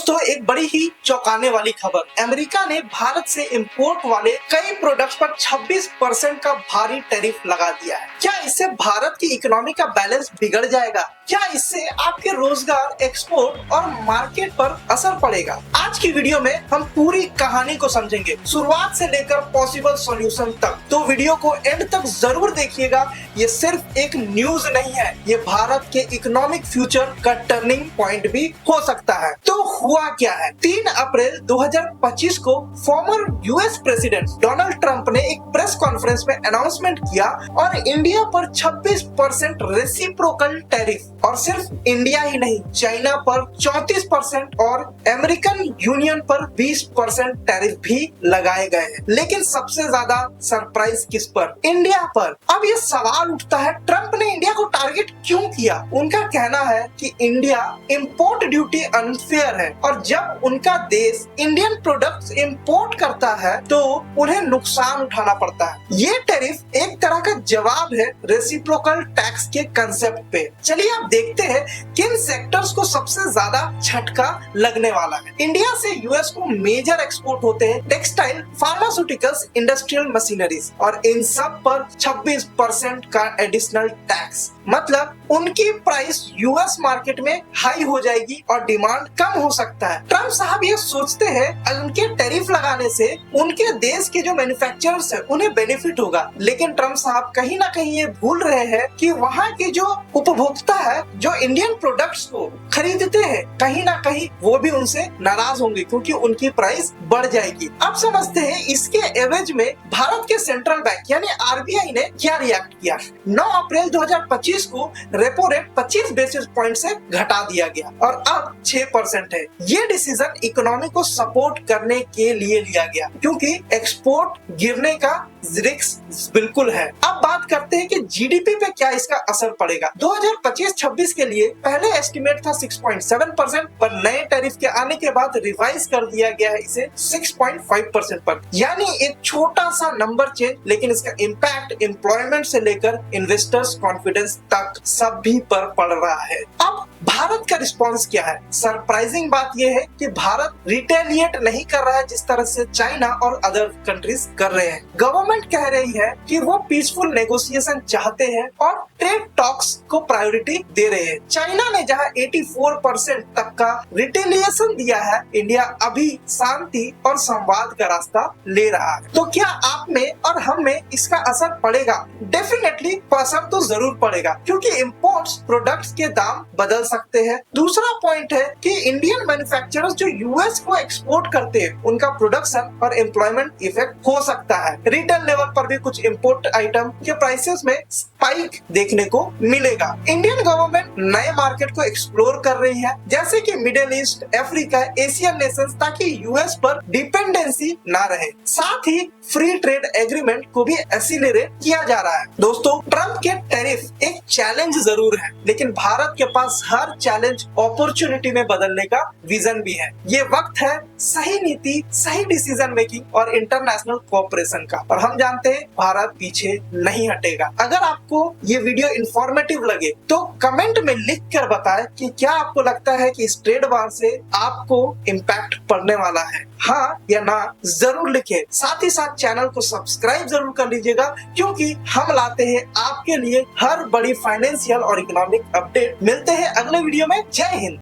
दोस्तों, एक बड़ी ही चौंकाने वाली खबर। अमेरिका ने भारत से इंपोर्ट वाले कई प्रोडक्ट्स पर 26% का भारी टैरिफ लगा दिया है। क्या इससे भारत की इकोनॉमी का बैलेंस बिगड़ जाएगा? क्या इससे आपके रोजगार, एक्सपोर्ट और मार्केट पर असर पड़ेगा? आज की वीडियो में हम पूरी कहानी को समझेंगे, शुरुआत से लेकर पॉसिबल सॉल्यूशन तक। तो वीडियो को एंड तक जरूर देखिएगा। ये सिर्फ एक न्यूज नहीं है, ये भारत के इकोनॉमिक फ्यूचर का टर्निंग पॉइंट भी हो सकता है। तो हुआ क्या है? 3 अप्रैल 2025 को former US president Donald Trump ने एक प्रेस कॉन्फ्रेंस में अनाउंसमेंट किया और इंडिया पर 26% रेसिप्रोकल टैरिफ, और सिर्फ इंडिया ही नहीं, चाइना पर 34% और अमेरिकन यूनियन पर 20% टैरिफ भी लगाए गए हैं। लेकिन सबसे ज्यादा सरप्राइज किस पर? इंडिया पर। अब ये सवाल उठता है, ट्रंप ने इंडिया को टारगेट क्यों किया? उनका कहना है कि इंडिया इंपोर्ट ड्यूटी अनफेयर है और जब उनका देश इंडियन प्रोडक्ट्स इंपोर्ट करता है तो उन्हें नुकसान उठाना पड़ता है। ये टैरिफ एक तरह का जवाब है रेसिप्रोकल टैक्स के कंसेप्ट पे। चलिए आप देखते हैं किन सेक्टर्स को सबसे ज्यादा झटका लगने वाला है। इंडिया से यूएस को मेजर एक्सपोर्ट होते हैं टेक्सटाइल, फार्मास्यूटिकल्स, इंडस्ट्रियल मशीनरीज, और इन सब पर 26% का एडिशनल टैक्स। मतलब उनकी प्राइस यूएस मार्केट में हाई हो जाएगी और डिमांड कम हो सकता है। ट्रंप साहब ये सोचते हैं उनके टैरिफ लगाने से उनके देश के जो मैन्युफैक्चरर्स हैं उन्हें बेनिफिट होगा, लेकिन ट्रंप साहब कहीं ना कहीं ये भूल रहे हैं कि वहाँ के जो उपभोक्ता है, जो इंडियन प्रोडक्ट्स को खरीदते हैं, कहीं ना कहीं वो भी उनसे नाराज होंगे क्योंकि उनकी प्राइस बढ़ जाएगी। अब समझते हैं इसके एवज में भारत के सेंट्रल बैंक यानी आरबीआई ने क्या रिएक्ट किया। 9 अप्रैल 2025 को रेपो रेट 25 बेसिस पॉइंट से घटा दिया गया और अब 6% है। ये डिसीजन इकोनॉमी को सपोर्ट करने के लिए लिया गया क्योंकि एक्सपोर्ट गिरने का रिस्क बिल्कुल है। अब बात करते हैं कि जीडीपी पे क्या इसका असर पड़ेगा। 2025-26 के लिए पहले एस्टिमेट था 6.7%, पर नए टैरिफ के आने के बाद रिवाइज कर दिया गया है इसे 6.5% पर। यानी एक छोटा सा नंबर चेंज, लेकिन इसका इम्पैक्ट एम्प्लॉयमेंट से लेकर इन्वेस्टर्स कॉन्फिडेंस तक सभी पर पड़ रहा है। अब भारत का रिस्पॉन्स क्या है? सरप्राइजिंग बात यह है कि भारत रिटेलिएट नहीं कर रहा है जिस तरह से चाइना और अदर कंट्रीज कर रहे हैं। गवर्नमेंट कह रही है कि वो पीसफुल नेगोशिएशन चाहते हैं और ट्रेड टॉक्स को प्रायोरिटी दे रहे हैं। चाइना ने जहां 84% तक का रिटेलिएशन दिया है, इंडिया अभी शांति और संवाद का रास्ता ले रहा है। तो क्या आप में और हम में इसका असर पड़ेगा? डेफिनेटली असर तो जरूर पड़ेगा क्योंकि इम्पोर्ट्स प्रोडक्ट्स के दाम बदल सकते हैं। दूसरा पॉइंट है कि इंडियन मैन्युफैक्चरर्स जो यूएस को एक्सपोर्ट करते हैं उनका प्रोडक्शन और एम्प्लॉयमेंट इफेक्ट हो सकता है। रिटेल लेवल पर भी कुछ इंपोर्ट आइटम के प्राइसेस में स्पाइक देखने को मिलेगा। इंडियन गवर्नमेंट नए मार्केट को एक्सप्लोर कर रही है जैसे कि middle east, Africa, Asian Nations, ताकि यूएस पर डिपेंडेंसी ना रहे। साथ ही फ्री ट्रेड एग्रीमेंट को भी एक्सीलरेट किया जा रहा है। दोस्तों, ट्रंप के टैरिफ एक चैलेंज जरूर है, लेकिन भारत के पास हर चैलेंज अपॉर्चुनिटी में बदलने का विजन भी है। ये वक्त है सही नीति, सही डिसीजन मेकिंग और इंटरनेशनल कोऑपरेशन का, और हम जानते हैं भारत पीछे नहीं हटेगा। अगर आपको ये वीडियो इंफॉर्मेटिव लगे तो कमेंट में लिख कर बताएं कि क्या आपको लगता है कि इस ट्रेड वार से आपको इम्पैक्ट पड़ने वाला है, हाँ या ना, जरूर लिखें। साथ ही साथ चैनल को सब्सक्राइब जरूर कर लीजिएगा क्योंकि हम लाते हैं आपके लिए हर बड़ी फाइनेंशियल और इकोनॉमिक अपडेट। मिलते हैं अगले वीडियो में। जय हिंद।